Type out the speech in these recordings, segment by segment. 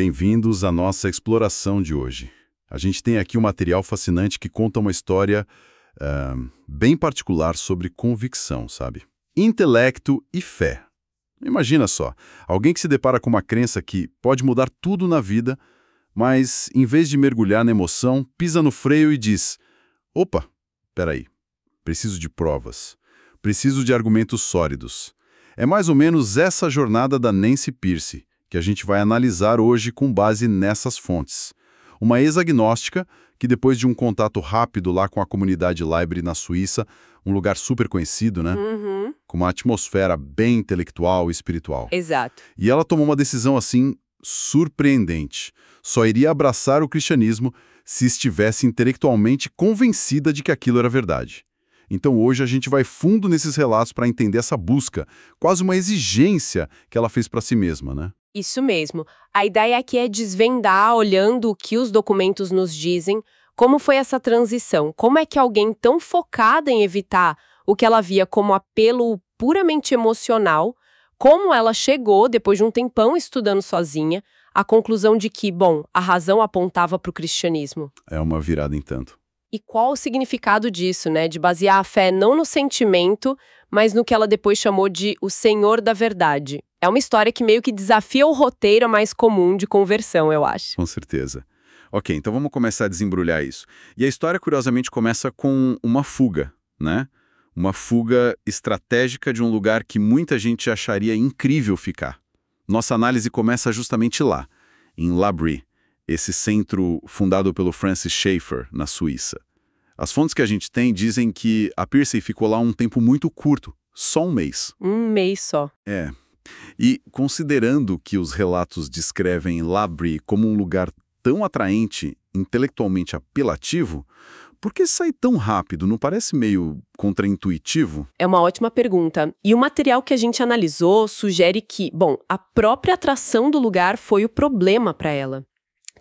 bem-vindos à nossa exploração de hoje. A gente tem aqui um material fascinante que conta uma história bem particular sobre convicção, sabe? Intelecto e fé. Imagina só, alguém que se depara com uma crença que pode mudar tudo na vida, mas, em vez de mergulhar na emoção, pisa no freio e diz: opa, peraí, preciso de provas, preciso de argumentos sólidos. É mais ou menos essa jornada da Nancy Pearcey, que a gente vai analisar hoje com base nessas fontes. Uma ex-agnóstica que, depois de um contato rápido lá com a comunidade Library na Suíça, um lugar super conhecido, né? Uhum. Com uma atmosfera bem intelectual e espiritual. Exato. E ela tomou uma decisão, assim, surpreendente. Só iria abraçar o cristianismo se estivesse intelectualmente convencida de que aquilo era verdade. Então hoje a gente vai fundo nesses relatos para entender essa busca, quase uma exigência que ela fez para si mesma, né? Isso mesmo. A ideia aqui é desvendar, olhando o que os documentos nos dizem, como foi essa transição, como é que alguém tão focada em evitar o que ela via como apelo puramente emocional, como ela chegou, depois de um tempão estudando sozinha, à conclusão de que, bom, a razão apontava para o cristianismo. É uma virada em tanto. E qual o significado disso, né? De basear a fé não no sentimento, mas no que ela depois chamou de o Senhor da Verdade. É uma história que meio que desafia o roteiro mais comum de conversão, eu acho. Com certeza. Ok, então vamos começar a desembrulhar isso. E a história, curiosamente, começa com uma fuga, né? Uma fuga estratégica de um lugar que muita gente acharia incrível ficar. Nossa análise começa justamente lá, em L'Abri, esse centro fundado pelo Francis Schaeffer, na Suíça. As fontes que a gente tem dizem que a Pearcey ficou lá um tempo muito curto, só um mês. Um mês só. É. E considerando que os relatos descrevem L'Abri como um lugar tão atraente, intelectualmente apelativo, por que sair tão rápido? Não parece meio contraintuitivo? É uma ótima pergunta. E o material que a gente analisou sugere que, bom, a própria atração do lugar foi o problema para ela.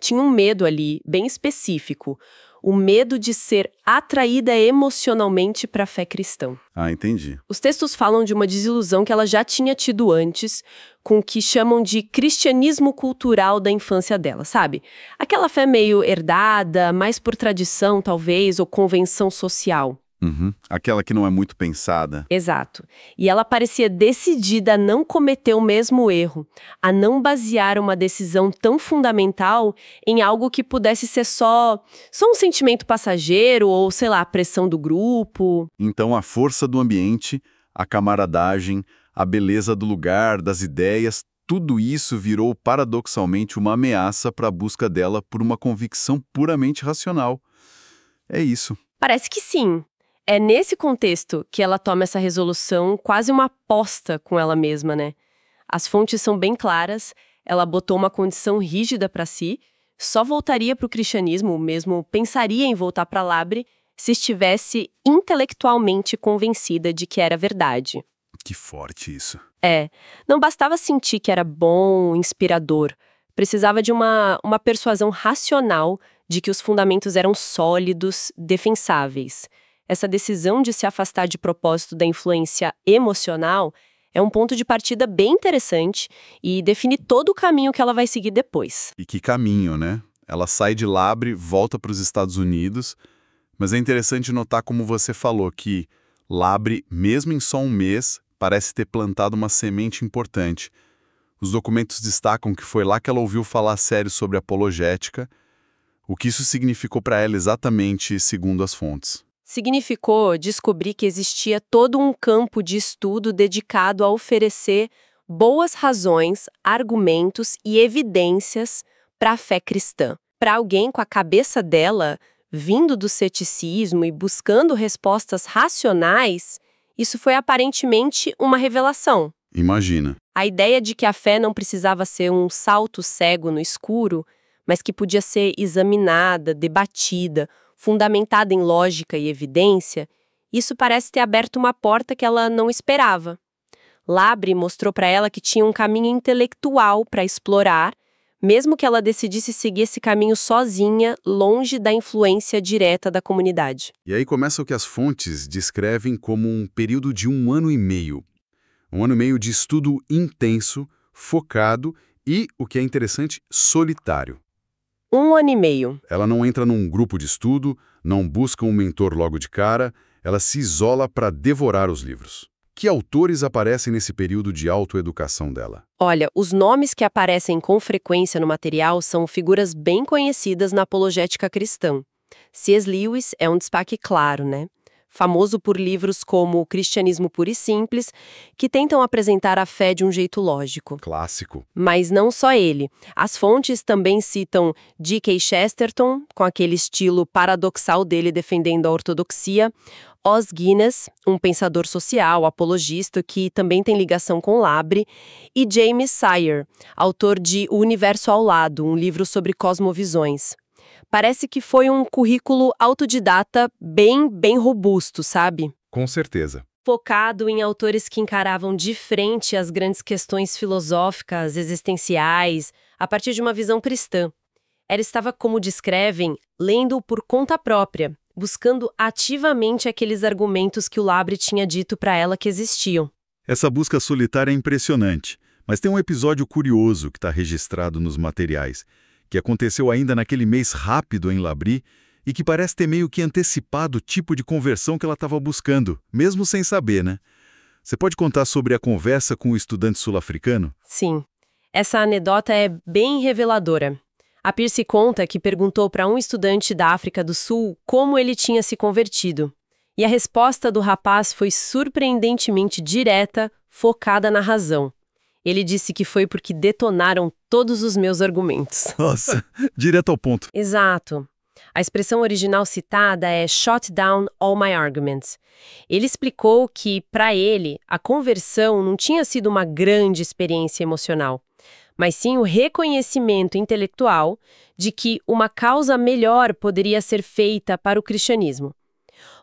Tinha um medo ali, bem específico. O medo de ser atraída emocionalmente para a fé cristã. Ah, entendi. Os textos falam de uma desilusão que ela já tinha tido antes, com o que chamam de cristianismo cultural da infância dela, sabe? Aquela fé meio herdada, mais por tradição, talvez, ou convenção social. Uhum. Aquela que não é muito pensada. Exato. E ela parecia decidida a não cometer o mesmo erro, a não basear uma decisão tão fundamental em algo que pudesse ser só um sentimento passageiro ou, sei lá, a pressão do grupo. Então a força do ambiente, a camaradagem, a beleza do lugar, das ideias, tudo isso virou paradoxalmente uma ameaça para a busca dela por uma convicção puramente racional. É isso. Parece que sim. É nesse contexto que ela toma essa resolução, quase uma aposta com ela mesma, né? As fontes são bem claras, ela botou uma condição rígida para si, só voltaria para o cristianismo, mesmo pensaria em voltar para L'Abri, se estivesse intelectualmente convencida de que era verdade. Que forte isso. Não bastava sentir que era bom, inspirador. Precisava de uma persuasão racional de que os fundamentos eram sólidos, defensáveis. Essa decisão de se afastar de propósito da influência emocional é um ponto de partida bem interessante e define todo o caminho que ela vai seguir depois. E que caminho, né? Ela sai de L'Abri, volta para os Estados Unidos, mas é interessante notar como você falou que L'Abri, mesmo em só um mês, parece ter plantado uma semente importante. Os documentos destacam que foi lá que ela ouviu falar sério sobre apologética, o que isso significou para ela exatamente segundo as fontes. Significou descobrir que existia todo um campo de estudo dedicado a oferecer boas razões, argumentos e evidências para a fé cristã. Para alguém com a cabeça dela, vindo do ceticismo e buscando respostas racionais, isso foi aparentemente uma revelação. Imagina. A ideia de que a fé não precisava ser um salto cego no escuro, mas que podia ser examinada, debatida, fundamentada em lógica e evidência, isso parece ter aberto uma porta que ela não esperava. L'Abri mostrou para ela que tinha um caminho intelectual para explorar, mesmo que ela decidisse seguir esse caminho sozinha, longe da influência direta da comunidade. E aí começa o que as fontes descrevem como um período de 1 ano e meio. 1 ano e meio de estudo intenso, focado E, o que é interessante, solitário. 1 ano e meio. Ela não entra num grupo de estudo, não busca um mentor logo de cara, ela se isola para devorar os livros. Que autores aparecem nesse período de autoeducação dela? Olha, os nomes que aparecem com frequência no material são figuras bem conhecidas na apologética cristã. C.S. Lewis é um destaque claro, né? Famoso por livros como O Cristianismo Puro e Simples, que tentam apresentar a fé de um jeito lógico. Clássico. Mas não só ele. As fontes também citam G.K. Chesterton, com aquele estilo paradoxal dele defendendo a ortodoxia, Os Guinness, um pensador social, apologista, que também tem ligação com Labre, e James Sire, autor de O Universo ao Lado, um livro sobre cosmovisões. Parece que foi um currículo autodidata bem robusto, sabe? Com certeza. Focado em autores que encaravam de frente as grandes questões filosóficas, existenciais, a partir de uma visão cristã. Ela estava, como descrevem, lendo por conta própria, buscando ativamente aqueles argumentos que o Labre tinha dito para ela que existiam. Essa busca solitária é impressionante, mas tem um episódio curioso que está registrado nos materiais, que aconteceu ainda naquele mês rápido em Labri e que parece ter meio que antecipado o tipo de conversão que ela estava buscando, mesmo sem saber, né? Você pode contar sobre a conversa com o estudante sul-africano? Sim, essa anedota é bem reveladora. A Pierce conta que perguntou para um estudante da África do Sul como ele tinha se convertido. E a resposta do rapaz foi surpreendentemente direta, focada na razão. Ele disse que foi porque detonaram todos os meus argumentos. Nossa, direto ao ponto. Exato. A expressão original citada é "shot down all my arguments". Ele explicou que, para ele, a conversão não tinha sido uma grande experiência emocional, mas sim o reconhecimento intelectual de que uma causa melhor poderia ser feita para o cristianismo.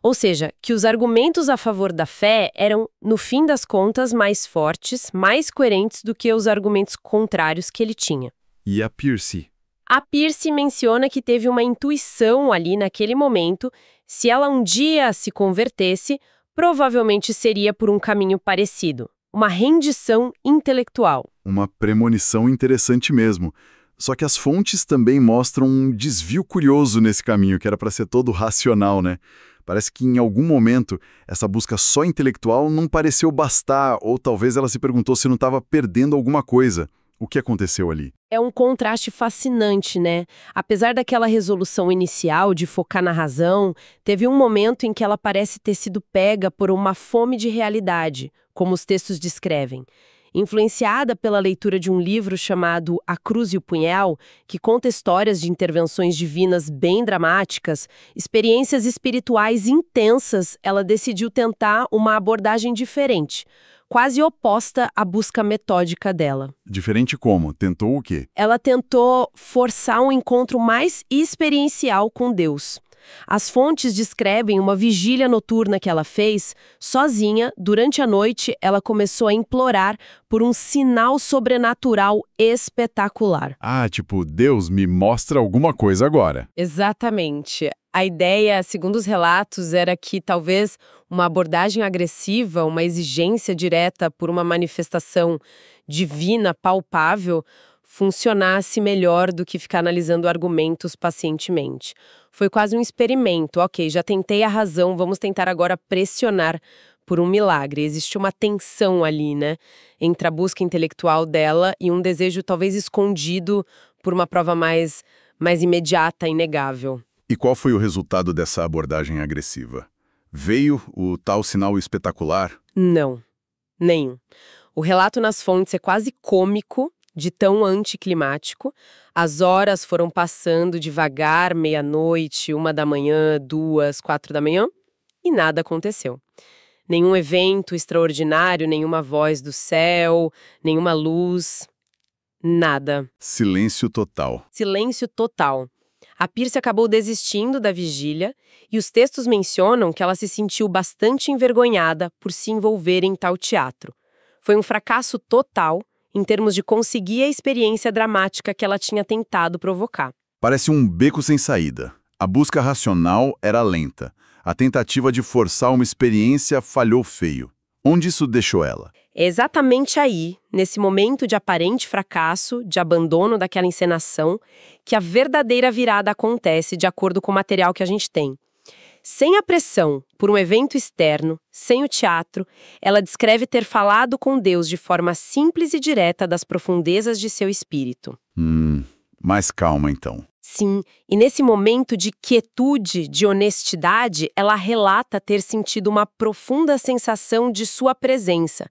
Ou seja, que os argumentos a favor da fé eram, no fim das contas, mais fortes, mais coerentes do que os argumentos contrários que ele tinha. E a Pierce? A Pierce menciona que teve uma intuição ali naquele momento, se ela um dia se convertesse, provavelmente seria por um caminho parecido, uma rendição intelectual. Uma premonição interessante mesmo. Só que as fontes também mostram um desvio curioso nesse caminho, que era para ser todo racional, né? Parece que em algum momento essa busca só intelectual não pareceu bastar, ou talvez ela se perguntou se não estava perdendo alguma coisa. O que aconteceu ali? É um contraste fascinante, né? Apesar daquela resolução inicial de focar na razão, teve um momento em que ela parece ter sido pega por uma fome de realidade, como os textos descrevem. Influenciada pela leitura de um livro chamado A Cruz e o Punhal, que conta histórias de intervenções divinas bem dramáticas, experiências espirituais intensas, ela decidiu tentar uma abordagem diferente, quase oposta à busca metódica dela. Diferente como? Tentou o quê? Ela tentou forçar um encontro mais experiencial com Deus. As fontes descrevem uma vigília noturna que ela fez, sozinha, durante a noite, ela começou a implorar por um sinal sobrenatural espetacular. Ah, tipo, Deus me mostra alguma coisa agora. Exatamente. A ideia, segundo os relatos, era que talvez uma abordagem agressiva, uma exigência direta por uma manifestação divina, palpável, funcionasse melhor do que ficar analisando argumentos pacientemente. Foi quase um experimento. Ok, já tentei a razão, vamos tentar agora pressionar por um milagre. Existe uma tensão ali, né? Entre a busca intelectual dela e um desejo talvez escondido por uma prova mais imediata, inegável. E qual foi o resultado dessa abordagem agressiva? Veio o tal sinal espetacular? Não, nenhum. O relato nas fontes é quase cômico, de tão anticlimático. As horas foram passando devagar, meia-noite, 1 da manhã, 2, 4 da manhã, e nada aconteceu. Nenhum evento extraordinário, nenhuma voz do céu, nenhuma luz, nada. Silêncio total. Silêncio total. A Pierce acabou desistindo da vigília e os textos mencionam que ela se sentiu bastante envergonhada por se envolver em tal teatro. Foi um fracasso total em termos de conseguir a experiência dramática que ela tinha tentado provocar. Parece um beco sem saída. A busca racional era lenta. A tentativa de forçar uma experiência falhou feio. Onde isso deixou ela? É exatamente aí, nesse momento de aparente fracasso, de abandono daquela encenação, que a verdadeira virada acontece de acordo com o material que a gente tem. Sem a pressão por um evento externo, sem o teatro, ela descreve ter falado com Deus de forma simples e direta das profundezas de seu espírito. Mais calma, então. Sim, e nesse momento de quietude, de honestidade, ela relata ter sentido uma profunda sensação de sua presença.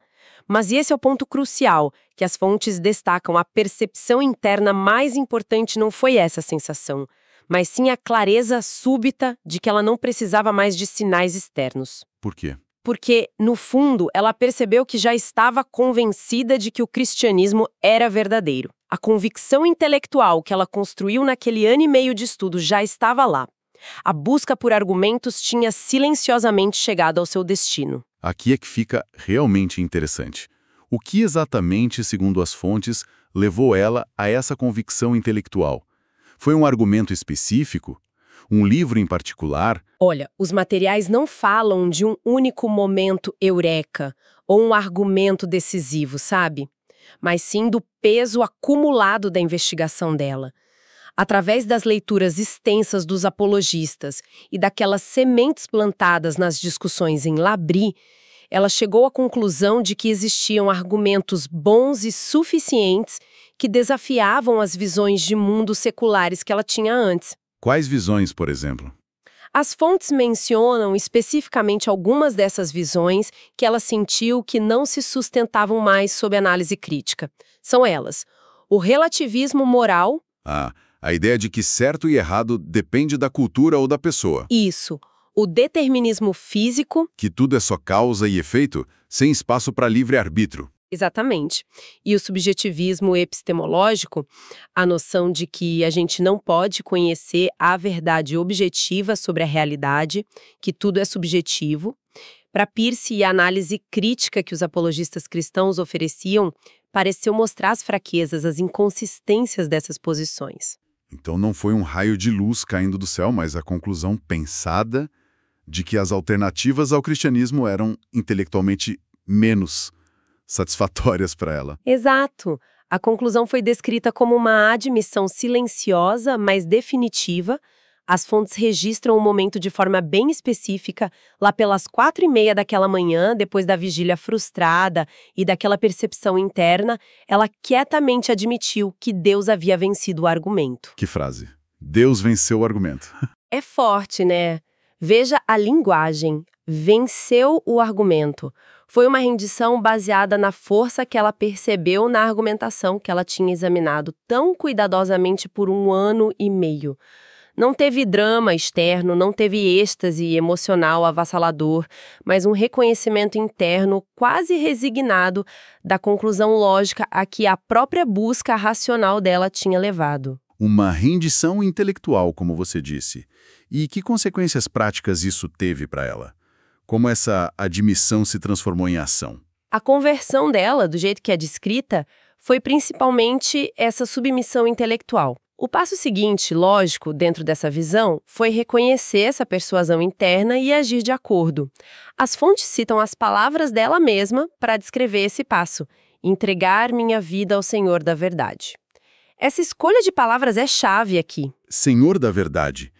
Mas esse é o ponto crucial, que as fontes destacam. A percepção interna mais importante não foi essa sensação, mas sim a clareza súbita de que ela não precisava mais de sinais externos. Por quê? Porque, no fundo, ela percebeu que já estava convencida de que o cristianismo era verdadeiro. A convicção intelectual que ela construiu naquele ano e meio de estudo já estava lá. A busca por argumentos tinha silenciosamente chegado ao seu destino. Aqui é que fica realmente interessante. O que exatamente, segundo as fontes, levou ela a essa convicção intelectual? Foi um argumento específico? Um livro em particular? Olha, os materiais não falam de um único momento eureka ou um argumento decisivo, sabe? Mas sim do peso acumulado da investigação dela. Através das leituras extensas dos apologistas e daquelas sementes plantadas nas discussões em L'Abri, ela chegou à conclusão de que existiam argumentos bons e suficientes que desafiavam as visões de mundo seculares que ela tinha antes. Quais visões, por exemplo? As fontes mencionam especificamente algumas dessas visões que ela sentiu que não se sustentavam mais sob análise crítica. São elas: o relativismo moral. A ideia de que certo e errado depende da cultura ou da pessoa. Isso. O determinismo físico. Que tudo é só causa e efeito, sem espaço para livre-arbítrio. Exatamente. E o subjetivismo epistemológico, a noção de que a gente não pode conhecer a verdade objetiva sobre a realidade, que tudo é subjetivo. Para Peirce, e a análise crítica que os apologistas cristãos ofereciam pareceu mostrar as fraquezas, as inconsistências dessas posições. Então não foi um raio de luz caindo do céu, mas a conclusão pensada de que as alternativas ao cristianismo eram intelectualmente menos satisfatórias para ela. Exato. A conclusão foi descrita como uma admissão silenciosa, mas definitiva. As fontes registram o momento de forma bem específica, lá pelas 4:30 daquela manhã, depois da vigília frustrada e daquela percepção interna, ela quietamente admitiu que Deus havia vencido o argumento. Que frase. Deus venceu o argumento. É forte, né? Veja a linguagem. Venceu o argumento. Foi uma rendição baseada na força que ela percebeu na argumentação que ela tinha examinado tão cuidadosamente por 1 ano e meio. Não teve drama externo, não teve êxtase emocional avassalador, mas um reconhecimento interno quase resignado da conclusão lógica a que a própria busca racional dela tinha levado. Uma rendição intelectual, como você disse. E que consequências práticas isso teve para ela? Como essa admissão se transformou em ação? A conversão dela, do jeito que é descrita, foi principalmente essa submissão intelectual. O passo seguinte, lógico, dentro dessa visão, foi reconhecer essa persuasão interna e agir de acordo. As fontes citam as palavras dela mesma para descrever esse passo: entregar minha vida ao Senhor da verdade. Essa escolha de palavras é chave aqui. Senhor da verdade.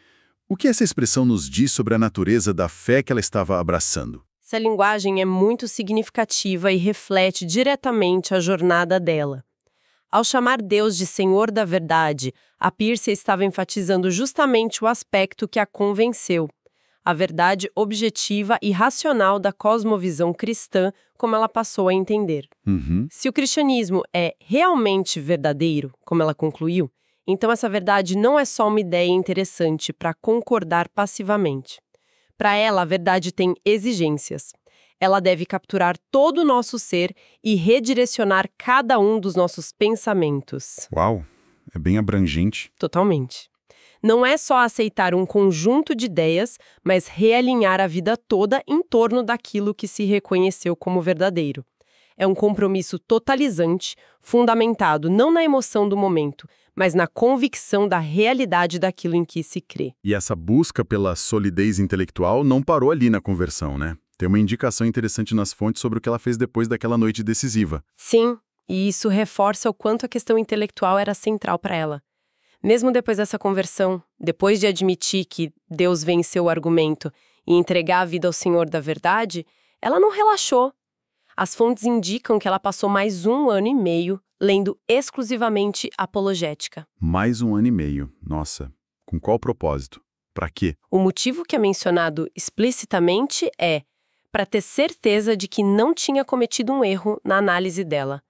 O que essa expressão nos diz sobre a natureza da fé que ela estava abraçando? Essa linguagem é muito significativa e reflete diretamente a jornada dela. Ao chamar Deus de Senhor da verdade, a Peirce estava enfatizando justamente o aspecto que a convenceu: a verdade objetiva e racional da cosmovisão cristã, como ela passou a entender. Se o cristianismo é realmente verdadeiro, como ela concluiu, então essa verdade não é só uma ideia interessante para concordar passivamente. Para ela, a verdade tem exigências. Ela deve capturar todo o nosso ser e redirecionar cada um dos nossos pensamentos. Uau, é bem abrangente. Totalmente. Não é só aceitar um conjunto de ideias, mas realinhar a vida toda em torno daquilo que se reconheceu como verdadeiro. É um compromisso totalizante, fundamentado não na emoção do momento, mas na convicção da realidade daquilo em que se crê. E essa busca pela solidez intelectual não parou ali na conversão, né? Tem uma indicação interessante nas fontes sobre o que ela fez depois daquela noite decisiva. Sim, e isso reforça o quanto a questão intelectual era central para ela. Mesmo depois dessa conversão, depois de admitir que Deus venceu o argumento e entregar a vida ao Senhor da verdade, ela não relaxou. As fontes indicam que ela passou mais 1 ano e meio lendo exclusivamente apologética. Mais 1 ano e meio. Nossa, com qual propósito? Pra quê? O motivo que é mencionado explicitamente é para ter certeza de que não tinha cometido um erro na análise dela.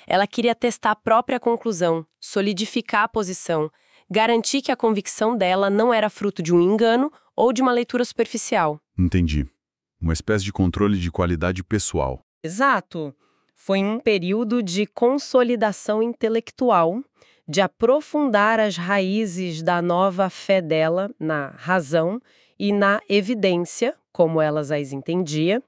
Ela queria testar a própria conclusão, solidificar a posição, garantir que a convicção dela não era fruto de um engano ou de uma leitura superficial. Entendi. Uma espécie de controle de qualidade pessoal. Exato. Foi um período de consolidação intelectual, de aprofundar as raízes da nova fé dela na razão e na evidência, como elas as entendia.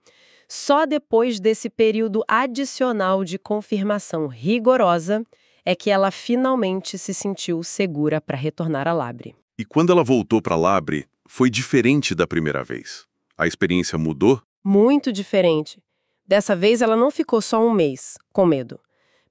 Só depois desse período adicional de confirmação rigorosa é que ela finalmente se sentiu segura para retornar a Labre. E quando ela voltou para Labre, foi diferente da primeira vez. A experiência mudou? Muito diferente. Dessa vez ela não ficou só 1 mês, com medo.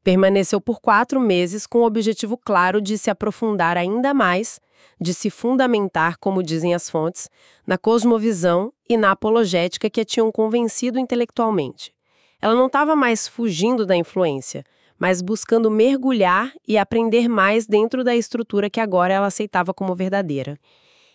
Permaneceu por 4 meses com o objetivo claro de se aprofundar ainda mais, de se fundamentar, como dizem as fontes, na cosmovisão e na apologética que a tinham convencido intelectualmente. Ela não estava mais fugindo da influência, mas buscando mergulhar e aprender mais dentro da estrutura que agora ela aceitava como verdadeira.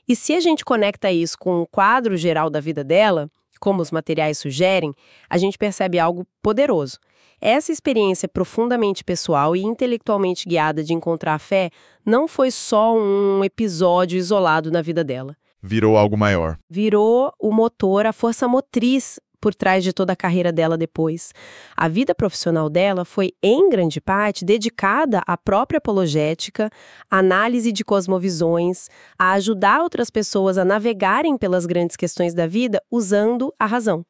E se a gente conecta isso com o quadro geral da vida dela, como os materiais sugerem, a gente percebe algo poderoso. Essa experiência profundamente pessoal e intelectualmente guiada de encontrar a fé não foi só um episódio isolado na vida dela. Virou algo maior. Virou o motor, a força motriz por trás de toda a carreira dela depois. A vida profissional dela foi, em grande parte, dedicada à própria apologética, à análise de cosmovisões, a ajudar outras pessoas a navegarem pelas grandes questões da vida usando a razão.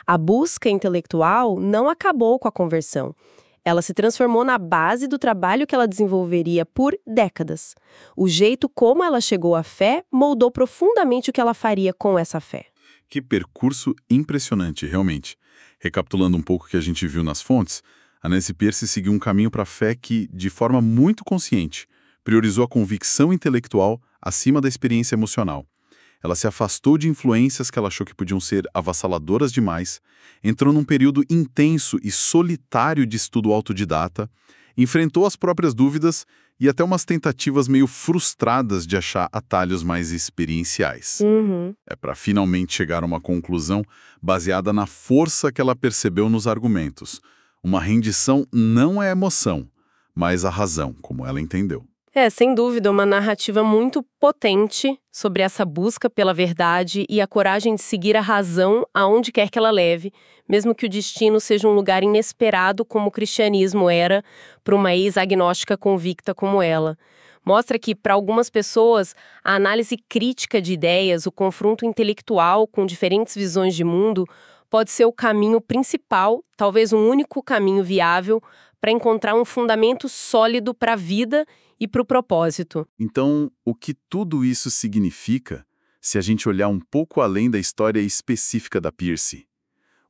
A busca intelectual não acabou com a conversão. Ela se transformou na base do trabalho que ela desenvolveria por décadas. O jeito como ela chegou à fé moldou profundamente o que ela faria com essa fé. Que percurso impressionante, realmente. Recapitulando um pouco o que a gente viu nas fontes, a Nancy Pearcey seguiu um caminho para a fé que, de forma muito consciente, priorizou a convicção intelectual acima da experiência emocional. Ela se afastou de influências que ela achou que podiam ser avassaladoras demais, entrou num período intenso e solitário de estudo autodidata, enfrentou as próprias dúvidas e até umas tentativas meio frustradas de achar atalhos mais experienciais. É para finalmente chegar a uma conclusão baseada na força que ela percebeu nos argumentos. Uma rendição não é emoção, mas a razão, como ela entendeu. Sem dúvida, uma narrativa muito potente sobre essa busca pela verdade e a coragem de seguir a razão aonde quer que ela leve, mesmo que o destino seja um lugar inesperado como o cristianismo era para uma ex-agnóstica convicta como ela. Mostra que, para algumas pessoas, a análise crítica de ideias, o confronto intelectual com diferentes visões de mundo, pode ser o caminho principal, talvez um único caminho viável, para encontrar um fundamento sólido para a vida e para o propósito. Então, o que tudo isso significa, se a gente olhar um pouco além da história específica da Pearcey?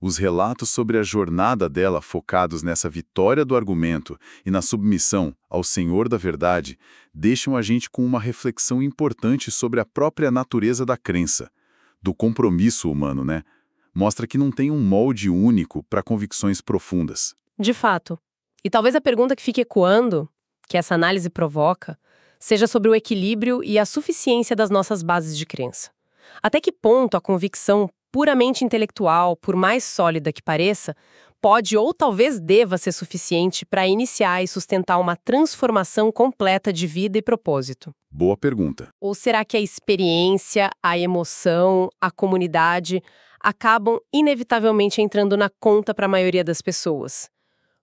Os relatos sobre a jornada dela focados nessa vitória do argumento e na submissão ao Senhor da verdade deixam a gente com uma reflexão importante sobre a própria natureza da crença, do compromisso humano, né? Mostra que não tem um molde único para convicções profundas. De fato. E talvez a pergunta que fique ecoando, que essa análise provoca, seja sobre o equilíbrio e a suficiência das nossas bases de crença. Até que ponto a convicção puramente intelectual, por mais sólida que pareça, pode ou talvez deva ser suficiente para iniciar e sustentar uma transformação completa de vida e propósito? Boa pergunta. Ou será que a experiência, a emoção, a comunidade acabam inevitavelmente entrando na conta para a maioria das pessoas?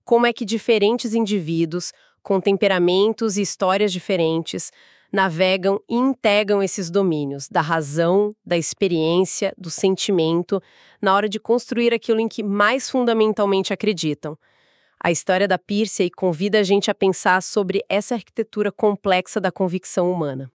Como é que diferentes indivíduos, com temperamentos e histórias diferentes, navegam e integram esses domínios da razão, da experiência, do sentimento, na hora de construir aquilo em que mais fundamentalmente acreditam? A história da Pearcey convida a gente a pensar sobre essa arquitetura complexa da convicção humana.